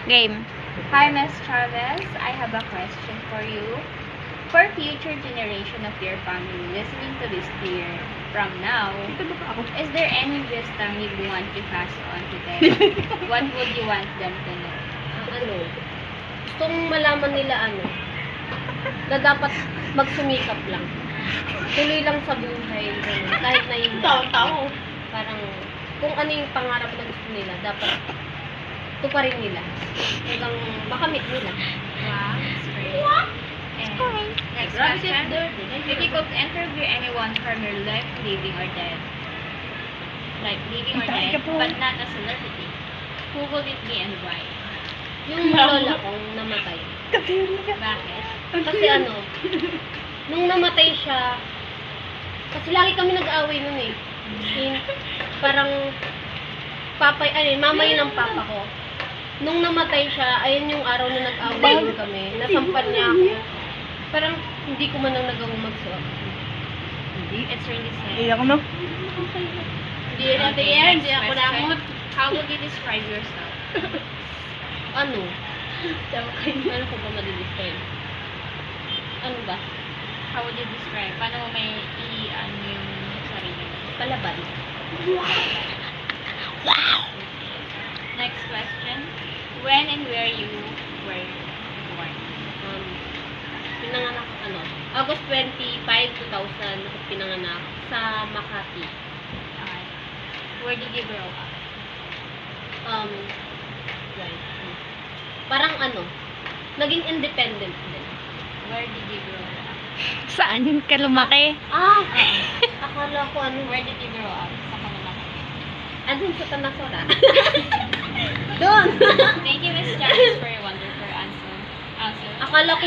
Game. Hi, Ms. Chavez. I have a question for you. For future generation of your family listening to this year from now, is there any wisdom you want to pass on to them? What would you want them to know? Gustong malaman nila na dapat magsumikap lang. Tuloy lang sa buhay. Ganun. Kahit na yung parang kung ano yung pangarap na gusto nila, dapat tuparin nila. Hanggang makamit nila. Wow, that's great. And next question. If you could interview anyone from your life, living or dead, like living or dead, but not a celebrity, who would it be and why? Yung lola kong namatay. Bakit? Kasi nung namatay siya, kasi lagi kami nag-aaway nun eh. Parang mama yun ang papa ko. Nung namatay siya, ayun yung araw na nag-aaway din kami. Nasampan niya ako. Parang hindi ko man lang nagawang magsuot. It's really sad. Iyak mo. Hindi natin yan, hindi ako Next question. namot. How would you describe yourself? Ano ko ba madidescribe? Ano ba? How would you describe? Paano mo may i-ano yung sarili mo? Palaban. Next question. When and where you were born? Pinanganak August 25, 2000 ako pinanganak sa Makati. Okay. Where did you grow up? Right. Parang naging independent din. Where did you grow up? Saan ka lumaki? Akala ko Where did you grow up? Sa Kamalaki. andun sa Tanasora. Doon! Thank you, Ms. Janice, for your wonderful answer. Akala ko